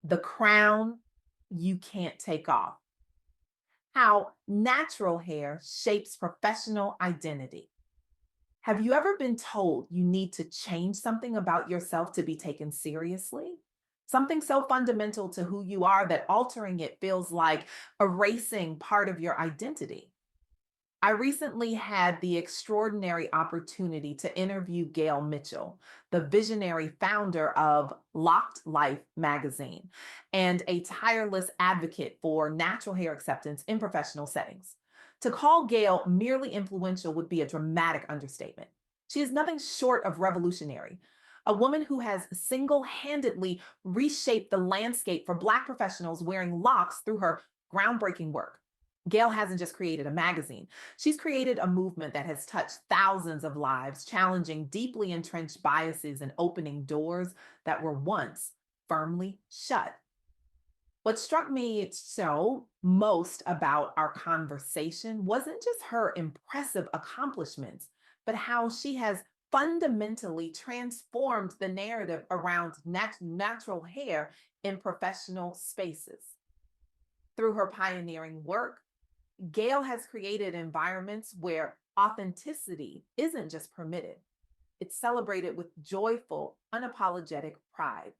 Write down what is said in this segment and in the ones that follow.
the crown you can't take off. How natural hair shapes professional identity. Have you ever been told you need to change something about yourself to be taken seriously? Something so fundamental to who you are that altering it feels like erasing part of your identity. I recently had the extraordinary opportunity to interview Gail Mitchell, the visionary founder of Loc'd Life Magazine and a tireless advocate for natural hair acceptance in professional settings. To call Gail merely influential would be a dramatic understatement. She is nothing short of revolutionary, a woman who has single handedly reshaped the landscape for Black professionals wearing locks through her groundbreaking work. Gail hasn't just created a magazine. She's created a movement that has touched thousands of lives, challenging deeply entrenched biases and opening doors that were once firmly shut. What struck me so most about our conversation wasn't just her impressive accomplishments, but how she has fundamentally transformed the narrative around natural hair in professional spaces. Through her pioneering work, Gail has created environments where authenticity isn't just permitted, it's celebrated with joyful, unapologetic pride.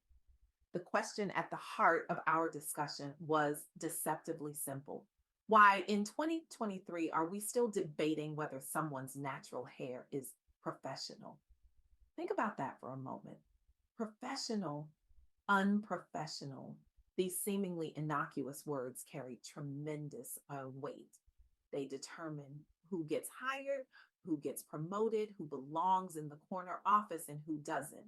The question at the heart of our discussion was deceptively simple. Why, in 2023, are we still debating whether someone's natural hair is professional? Think about that for a moment. Professional, unprofessional. These seemingly innocuous words carry tremendous weight. They determine who gets hired, who gets promoted, who belongs in the corner office, and who doesn't.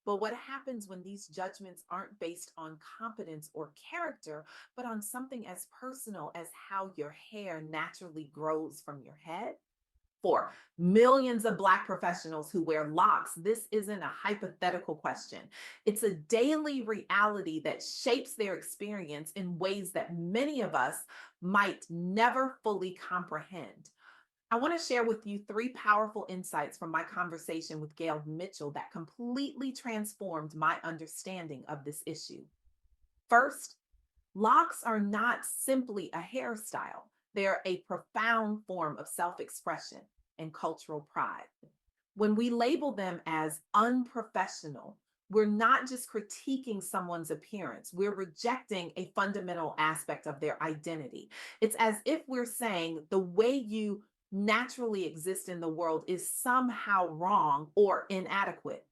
But what happens when these judgments aren't based on competence or character, but on something as personal as how your hair naturally grows from your head? For millions of Black professionals who wear locks, this isn't a hypothetical question. It's a daily reality that shapes their experience in ways that many of us might never fully comprehend. I want to share with you three powerful insights from my conversation with Gail Mitchell that completely transformed my understanding of this issue. First, locks are not simply a hairstyle, they're a profound form of self expression and cultural pride. When we label them as unprofessional, we're not just critiquing someone's appearance, we're rejecting a fundamental aspect of their identity. It's as if we're saying the way you naturally exist in the world is somehow wrong or inadequate.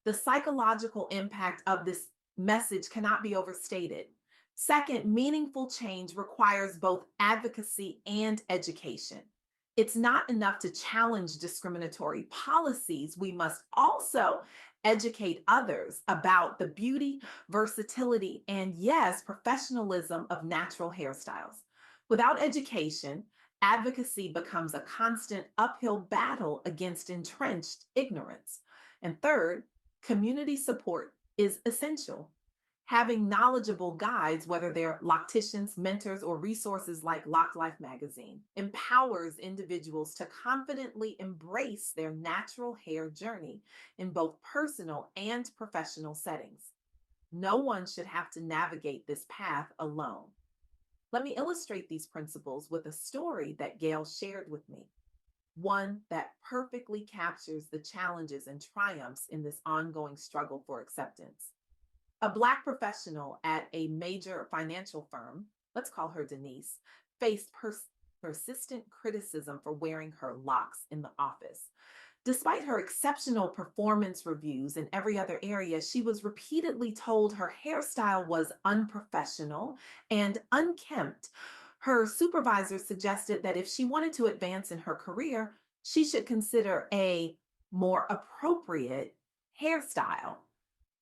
The psychological impact of this message cannot be overstated. Second, meaningful change requires both advocacy and education. It's not enough to challenge discriminatory policies. We must also educate others about the beauty, versatility, and yes, professionalism of natural hairstyles. Without education, advocacy becomes a constant uphill battle against entrenched ignorance. And third, community support is essential. Having knowledgeable guides, whether they're locticians, mentors, or resources like Loc'd Life Magazine, empowers individuals to confidently embrace their natural hair journey in both personal and professional settings. No one should have to navigate this path alone. Let me illustrate these principles with a story that Gail shared with me, one that perfectly captures the challenges and triumphs in this ongoing struggle for acceptance. A Black professional at a major financial firm, let's call her Denise, faced persistent criticism for wearing her locks in the office. Despite her exceptional performance reviews in every other area, she was repeatedly told her hairstyle was unprofessional and unkempt. Her supervisor suggested that if she wanted to advance in her career, she should consider a more appropriate hairstyle.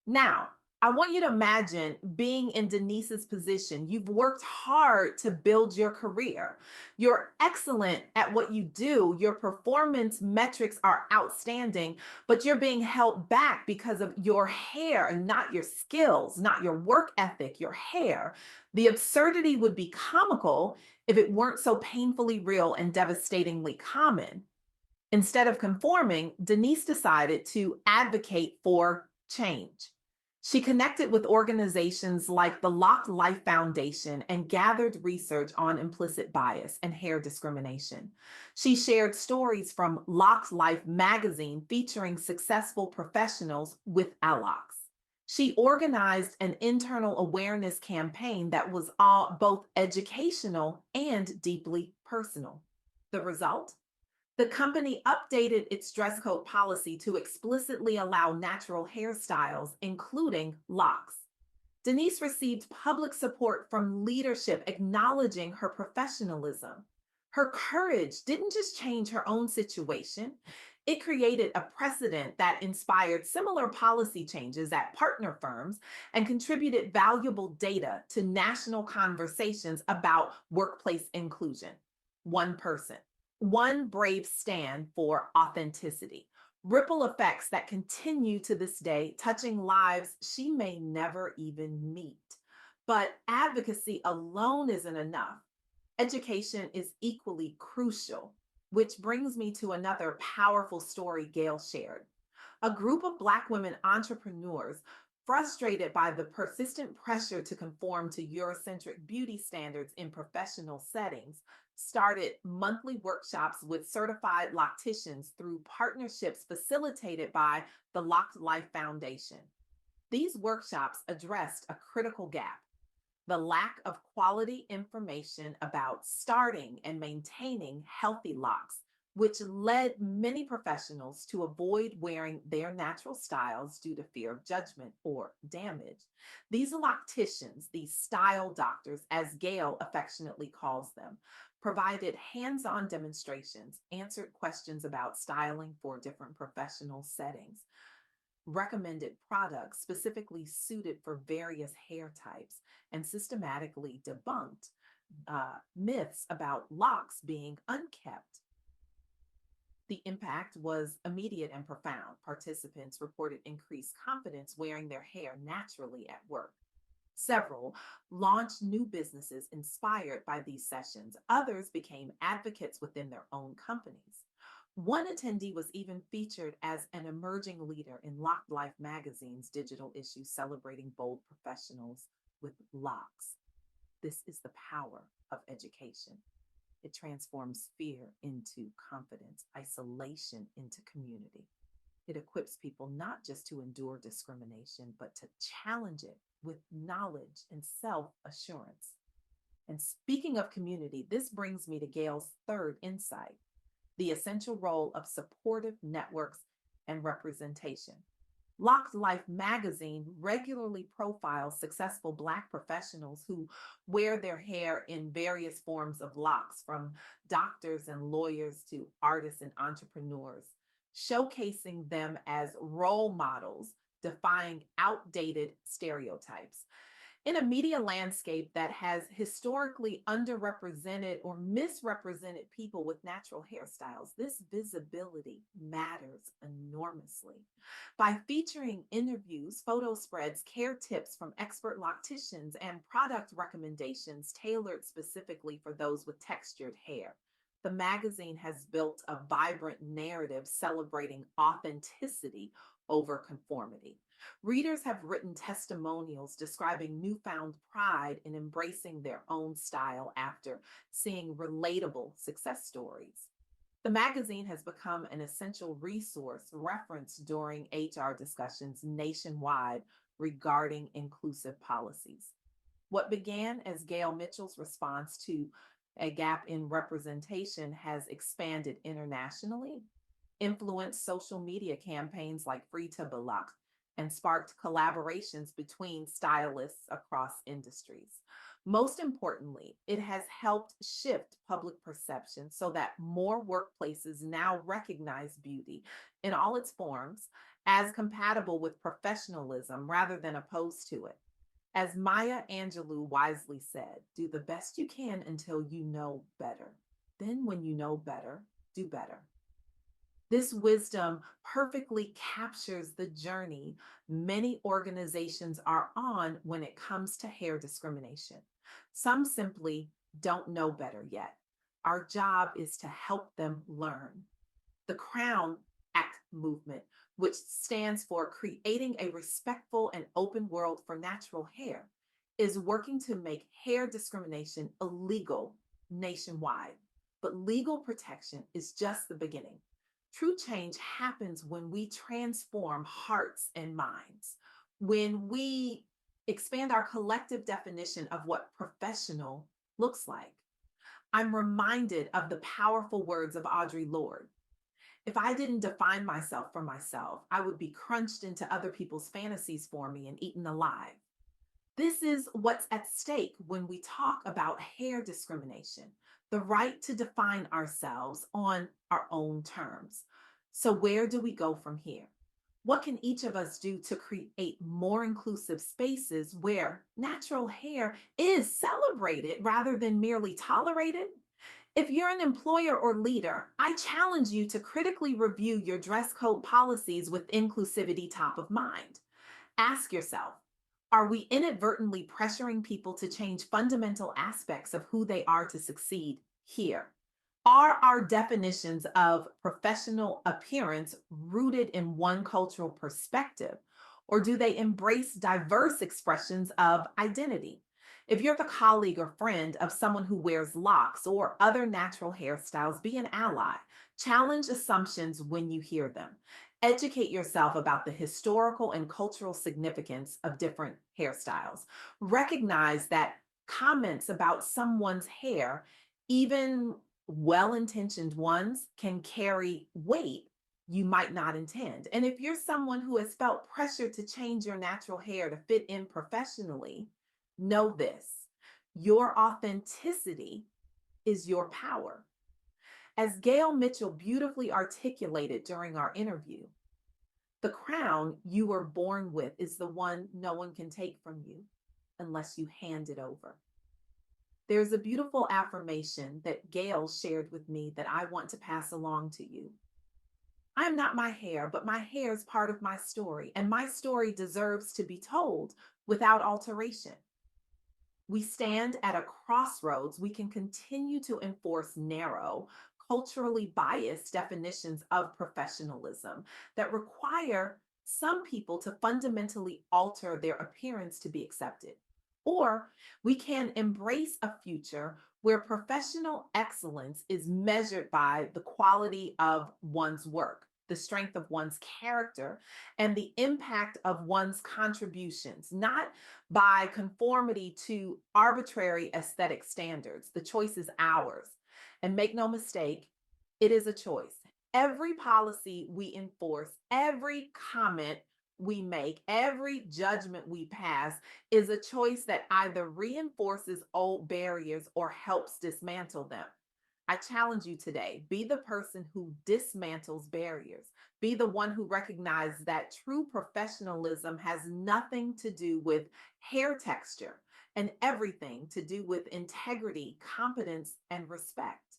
Now, I want you to imagine being in Denise's position. You've worked hard to build your career. You're excellent at what you do. Your performance metrics are outstanding, but you're being held back because of your hair and not your skills, not your work ethic, your hair. The absurdity would be comical if it weren't so painfully real and devastatingly common. Instead of conforming, Denise decided to advocate for change. She connected with organizations like the Loc'd Life Foundation and gathered research on implicit bias and hair discrimination. She shared stories from Loc'd Life Magazine featuring successful professionals with locks. She organized an internal awareness campaign that was all both educational and deeply personal. The result? The company updated its dress code policy to explicitly allow natural hairstyles, including locks. Denise received public support from leadership acknowledging her professionalism. Her courage didn't just change her own situation, it created a precedent that inspired similar policy changes at partner firms and contributed valuable data to national conversations about workplace inclusion. One person, one brave stand for authenticity. Ripple effects that continue to this day, touching lives she may never even meet. But advocacy alone isn't enough. Education is equally crucial, which brings me to another powerful story Gail shared. A group of Black women entrepreneurs, frustrated by the persistent pressure to conform to Eurocentric beauty standards in professional settings, started monthly workshops with certified locticians through partnerships facilitated by the Loc'd Life Foundation. These workshops addressed a critical gap: the lack of quality information about starting and maintaining healthy locks, which led many professionals to avoid wearing their natural styles due to fear of judgment or damage. These locticians, these style doctors, as Gail affectionately calls them, provided hands on demonstrations, answered questions about styling for different professional settings, recommended products specifically suited for various hair types, and systematically debunked myths about locks being unkept. The impact was immediate and profound. Participants reported increased confidence wearing their hair naturally at work. Several launched new businesses inspired by these sessions. Others became advocates within their own companies. One attendee was even featured as an emerging leader in Loc'd Life Magazine's digital issue celebrating bold professionals with locks. This is the power of education. It transforms fear into confidence, isolation into community. It equips people not just to endure discrimination, but to challenge it with knowledge and self assurance. And speaking of community, this brings me to Gail's third insight: the essential role of supportive networks and representation. Loc'd Life magazine regularly profiles successful Black professionals who wear their hair in various forms of locks, from doctors and lawyers to artists and entrepreneurs, showcasing them as role models, defying outdated stereotypes. In a media landscape that has historically underrepresented or misrepresented people with natural hairstyles, this visibility matters enormously. By featuring interviews, photo spreads, care tips from expert locticians, and product recommendations tailored specifically for those with textured hair, the magazine has built a vibrant narrative celebrating authenticity over conformity. Readers have written testimonials describing newfound pride in embracing their own style after seeing relatable success stories. The magazine has become an essential resource referenced during HR discussions nationwide regarding inclusive policies. What began as Gail Mitchell's response to a gap in representation has expanded internationally, influenced social media campaigns like Free to Belak, and sparked collaborations between stylists across industries. Most importantly, it has helped shift public perception so that more workplaces now recognize beauty in all its forms as compatible with professionalism rather than opposed to it. As Maya Angelou wisely said, do the best you can until you know better. Then, when you know better, do better. This wisdom perfectly captures the journey many organizations are on when it comes to hair discrimination. Some simply don't know better yet. Our job is to help them learn. The Crown Act movement which stands for Creating a Respectful and Open World for Natural Hair, is working to make hair discrimination illegal nationwide. But legal protection is just the beginning. True change happens when we transform hearts and minds, when we expand our collective definition of what professional looks like. I'm reminded of the powerful words of Audre Lorde. If I didn't define myself for myself, I would be crunched into other people's fantasies for me and eaten alive. This is what's at stake when we talk about hair discrimination, the right to define ourselves on our own terms. So, where do we go from here? What can each of us do to create more inclusive spaces where natural hair is celebrated rather than merely tolerated? If you're an employer or leader, I challenge you to critically review your dress code policies with inclusivity top of mind. Ask yourself, are we inadvertently pressuring people to change fundamental aspects of who they are to succeed here? Are our definitions of professional appearance rooted in one cultural perspective, or do they embrace diverse expressions of identity? If you're the colleague or friend of someone who wears locks or other natural hairstyles, be an ally. Challenge assumptions when you hear them. Educate yourself about the historical and cultural significance of different hairstyles. Recognize that comments about someone's hair, even well intentioned ones, can carry weight you might not intend. And if you're someone who has felt pressure to change your natural hair to fit in professionally, know this: your authenticity is your power. As Gail Mitchell beautifully articulated during our interview, the crown you were born with is the one no one can take from you unless you hand it over. There's a beautiful affirmation that Gail shared with me that I want to pass along to you. I am not my hair, but my hair is part of my story, and my story deserves to be told without alteration. We stand at a crossroads. We can continue to enforce narrow, culturally biased definitions of professionalism that require some people to fundamentally alter their appearance to be accepted. Or we can embrace a future where professional excellence is measured by the quality of one's work, the strength of one's character, and the impact of one's contributions, not by conformity to arbitrary aesthetic standards. The choice is ours. And make no mistake, it is a choice. Every policy we enforce, every comment we make, every judgment we pass is a choice that either reinforces old barriers or helps dismantle them. I challenge you today, be the person who dismantles barriers. Be the one who recognizes that true professionalism has nothing to do with hair texture and everything to do with integrity, competence, and respect.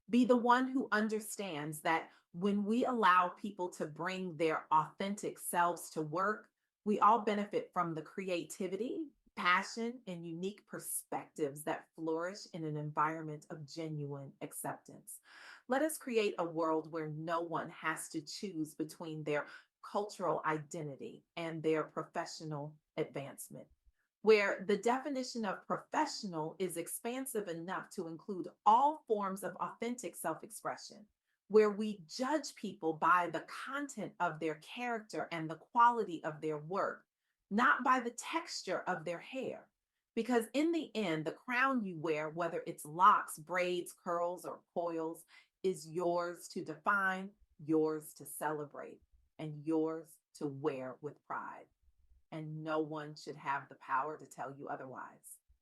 Be the one who understands that when we allow people to bring their authentic selves to work, we all benefit from the creativity, passion, and unique perspectives that flourish in an environment of genuine acceptance. Let us create a world where no one has to choose between their cultural identity and their professional advancement, where the definition of professional is expansive enough to include all forms of authentic self expression, where we judge people by the content of their character and the quality of their work, not by the texture of their hair. Because in the end, the crown you wear, whether it's locks, braids, curls, or coils, is yours to define, yours to celebrate, and yours to wear with pride. And no one should have the power to tell you otherwise.